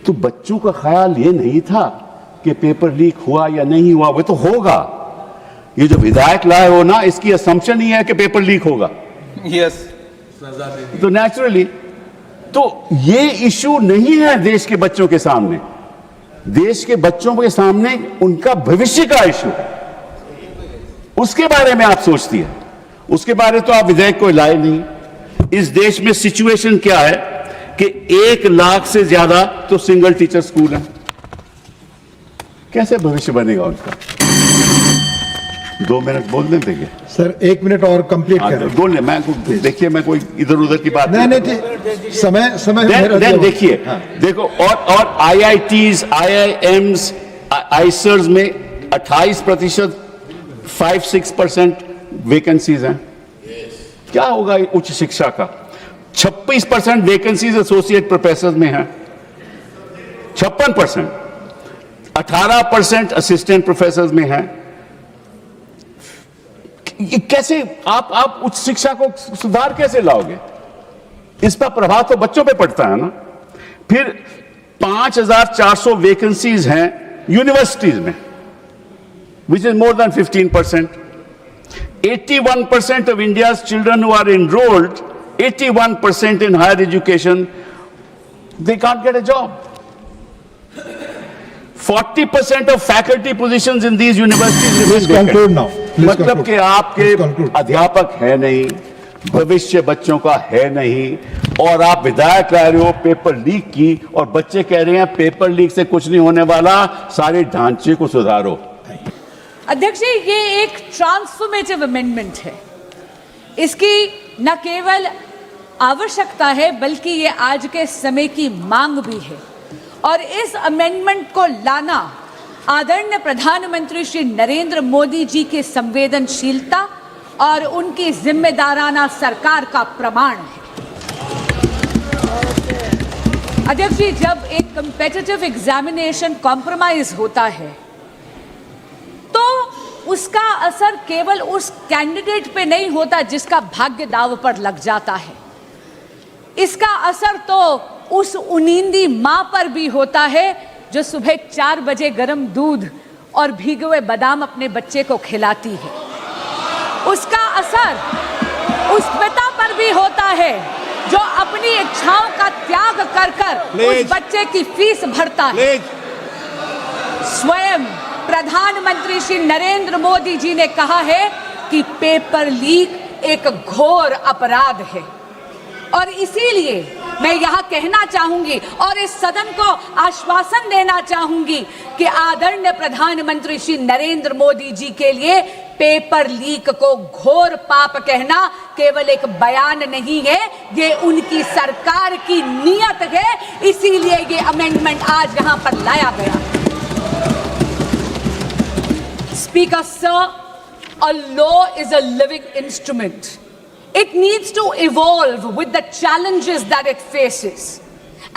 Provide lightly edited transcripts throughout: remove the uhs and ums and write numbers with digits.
तो बच्चों का ख्याल ये नहीं था कि पेपर लीक हुआ या नहीं हुआ, वो तो होगा। ये जो विधायक लाए हो ना, इसकी असम्पशन ही है कि पेपर लीक होगा। यस, तो नेचुरली तो ये इशू नहीं है देश के बच्चों के सामने। देश के बच्चों के सामने उनका भविष्य का इशू है, उसके बारे में आप सोचती है। उसके बारे तो आप विधेयक को लाए नहीं। इस देश में सिचुएशन क्या है कि 1 लाख से ज्यादा तो सिंगल टीचर स्कूल है। कैसे भविष्य बनेगा उनका? 2 मिनट बोलने देंगे सर, 1 मिनट और कंप्लीट करें। बोलने मैं देखिए, मैं कोई इधर उधर की बात नहीं, समय देन देखिए, देखो और IITs, IIMs, आइसर्स में 28%, 5-6% वैकेंसीज हैं। क्या होगा उच्च शिक्षा का? 26% वैकेंसीज एसोसिएट प्रोफेसर में है, 56%, 18% असिस्टेंट प्रोफेसर में है। ये कैसे आप उच्च शिक्षा को सुधार कैसे लाओगे? इस पर प्रभाव तो बच्चों पे पड़ता है ना। फिर 5400 वैकेंसीज हैं यूनिवर्सिटीज में, which is more than 15%. 81% of India's children who are enrolled, 81% in higher education, they can't get a job. 40% of faculty positions in these universities Please remain conclude vacant. now. Please मतलब conclude. कि आपके Please conclude. अध्यापक है नहीं, भविष्य बच्चों का है नहीं, और आप विधायक ला रहे हो पेपर लीक की, और बच्चे कह रहे हैं पेपर लीक से कुछ नहीं होने वाला, सारे ढांचे को सुधारो। अध्यक्ष जी, ये एक ट्रांसफॉर्मेटिव अमेंडमेंट है। इसकी न केवल आवश्यकता है बल्कि ये आज के समय की मांग भी है। और इस अमेंडमेंट को लाना आदरणीय प्रधानमंत्री श्री नरेंद्र मोदी जी की संवेदनशीलता और उनकी जिम्मेदाराना सरकार का प्रमाण है। अध्यक्ष जी, जब एक कॉम्पिटिटिव एग्जामिनेशन कॉम्प्रोमाइज होता है तो उसका असर केवल उस कैंडिडेट पे नहीं होता जिसका भाग्य दांव पर लग जाता है। इसका असर तो उस उनींदी मां पर भी होता है जो सुबह 4 बजे गर्म दूध और भीगे हुए बादाम अपने बच्चे को खिलाती है। उसका असर उस पिता पर भी होता है जो अपनी इच्छाओं का त्याग कर कर उस बच्चे की फीस भरता है। स्वयं प्रधानमंत्री श्री नरेंद्र मोदी जी ने कहा है कि पेपर लीक एक घोर अपराध है। और इसीलिए मैं यहां कहना चाहूंगी और इस सदन को आश्वासन देना चाहूंगी कि आदरणीय प्रधानमंत्री श्री नरेंद्र मोदी जी के लिए पेपर लीक को घोर पाप कहना केवल एक बयान नहीं है, ये उनकी सरकार की नीयत है। इसीलिए ये अमेंडमेंट आज यहां पर लाया गया। Speaker, sir, a law is a living instrument. It needs to evolve with the challenges that it faces.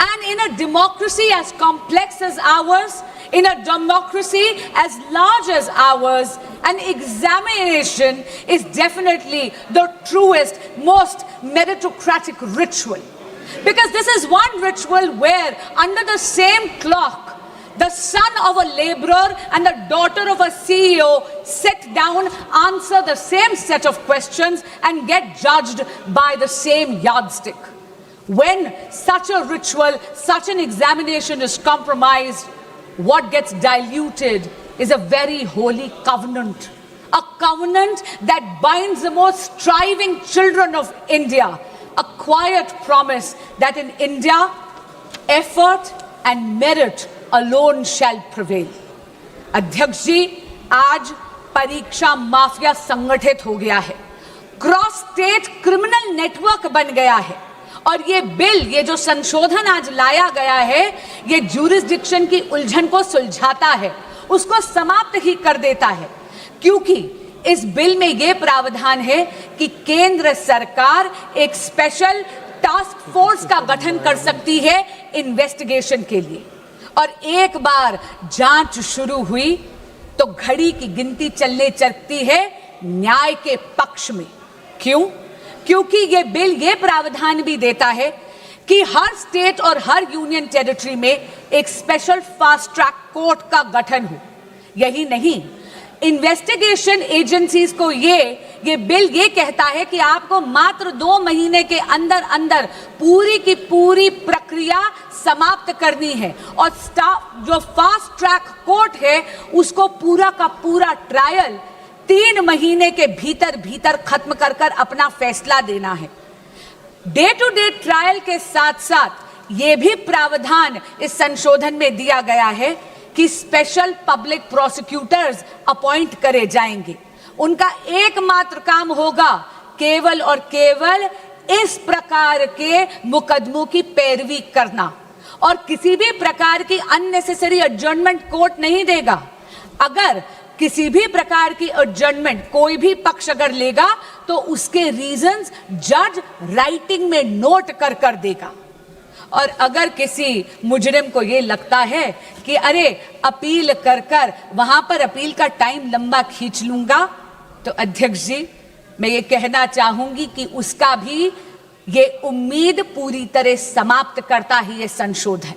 And in a democracy as complex as ours, in a democracy as large as ours, an examination is definitely the truest, most meritocratic ritual. Because this is one ritual where under the same clock, the son of a laborer and the daughter of a CEO sit down, answer the same set of questions and get judged by the same yardstick. When such a ritual, such an examination is compromised, what gets diluted is a very holy covenant. A covenant that binds the most striving children of India. A quiet promise that in India, effort and merit alone shall prevail. अध्यक्ष जी, आज परीक्षा mafia संगठित हो गया है, cross state criminal network बन गया है। और ये बिल, ये जो संशोधन आज लाया गया है, ये ज्यूरिसडिक्शन की उलझन को सुलझाता है, उसको समाप्त ही कर देता है। क्योंकि इस बिल में ये प्रावधान है कि केंद्र सरकार एक स्पेशल टास्क फोर्स का गठन कर सकती है इन्वेस्टिगेशन के लिए। और एक बार जांच शुरू हुई तो घड़ी की गिनती चलने लगती है न्याय के पक्ष में। क्यों? क्योंकि ये बिल ये प्रावधान भी देता है कि हर स्टेट और हर यूनियन टेरिटरी में एक स्पेशल फास्ट ट्रैक कोर्ट का गठन हो। यही नहीं, इन्वेस्टिगेशन एजेंसीज को ये बिल ये कहता है कि आपको मात्र 2 महीने के अंदर अंदर पूरी की पूरी प्रक्रिया समाप्त करनी है और स्टाफ जो फास्ट ट्रैक कोर्ट है उसको पूरा का पूरा ट्रायल 3 महीने के भीतर भीतर खत्म कर कर अपना फैसला देना है। डे टू डे ट्रायल के साथ साथ ये भी प्रावधान इस संशोधन में दिया गया है कि स्पेशल पब्लिक प्रोसिक्यूटर्स अपॉइंट करे जाएंगे। उनका एकमात्र काम होगा केवल और केवल इस प्रकार के मुकदमों की पैरवी करना और किसी भी प्रकार की अननेसेसरी एडजर्नमेंट कोर्ट नहीं देगा। अगर किसी भी प्रकार की एडजर्नमेंट कोई भी पक्ष अगर लेगा तो उसके रीजंस जज राइटिंग में नोट कर कर देगा। और अगर किसी मुजरिम को ये लगता है कि अरे अपील कर कर वहां पर अपील का टाइम लंबा खींच लूंगा, तो अध्यक्ष जी मैं ये कहना चाहूंगी कि उसका भी ये उम्मीद पूरी तरह समाप्त करता ही ये संशोधन,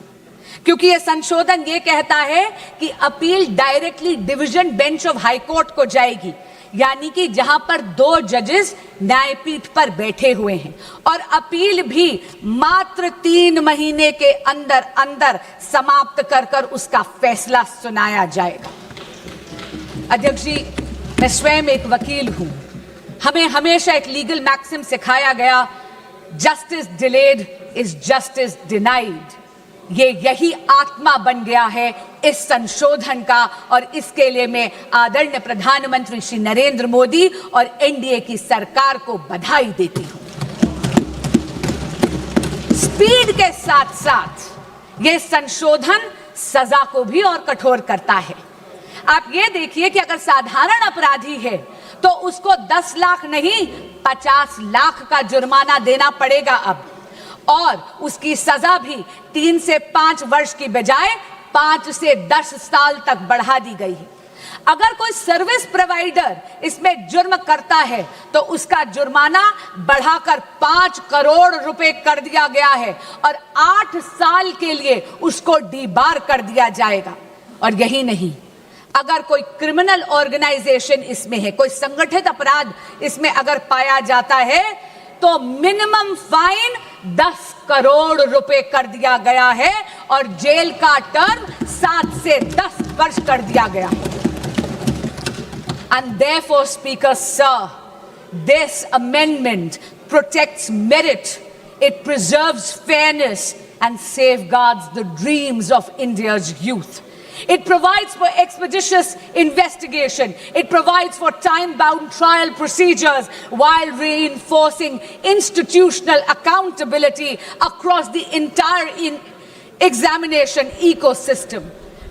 क्योंकि ये संशोधन ये कहता है कि appeal directly division bench of high court को जाएगी, यानी कि जहां पर 2 जजेस न्यायपीठ पर बैठे हुए हैं, और अपील भी मात्र 3 महीने के अंदर अंदर समाप्त कर कर उसका फैसला सुनाया जाएगा। अध्यक्ष जी मैं स्वयं एक वकील हूं, हमें हमेशा एक लीगल मैक्सिम सिखाया गया, justice delayed is justice denied. ये यही आत्मा बन गया है इस संशोधन का, और इसके लिए मैं आदरणीय प्रधानमंत्री श्री नरेंद्र मोदी और एनडीए की सरकार को बधाई देती हूं। स्पीड के साथ साथ ये संशोधन सजा को भी और कठोर करता है। आप ये देखिए कि अगर साधारण अपराधी है तो उसको 10 लाख नहीं 50 लाख का जुर्माना देना पड़ेगा अब, और उसकी सजा भी 3 से 5 वर्ष की बजाय 5 से 10 साल तक बढ़ा दी गई है। अगर कोई सर्विस प्रोवाइडर इसमें जुर्म करता है तो उसका जुर्माना बढ़ाकर 5 करोड़ रुपए कर दिया गया है और 8 साल के लिए उसको डीबार कर दिया जाएगा। और यही नहीं, अगर कोई क्रिमिनल ऑर्गेनाइजेशन इसमें है, कोई संगठित अपराध इसमें अगर पाया जाता है तो मिनिमम फाइन 10 करोड़ रुपए कर दिया गया है और जेल का टर्म 7 से 10 वर्ष कर दिया गया है। And therefore, Speaker Sir, this amendment protects merit, it preserves fairness and safeguards the dreams of India's youth. It provides for expeditious investigation. It provides for time-bound trial procedures while reinforcing institutional accountability across the entire examination ecosystem.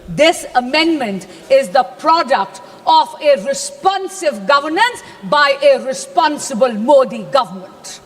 This amendment is the product of a responsive governance by a responsible Modi government.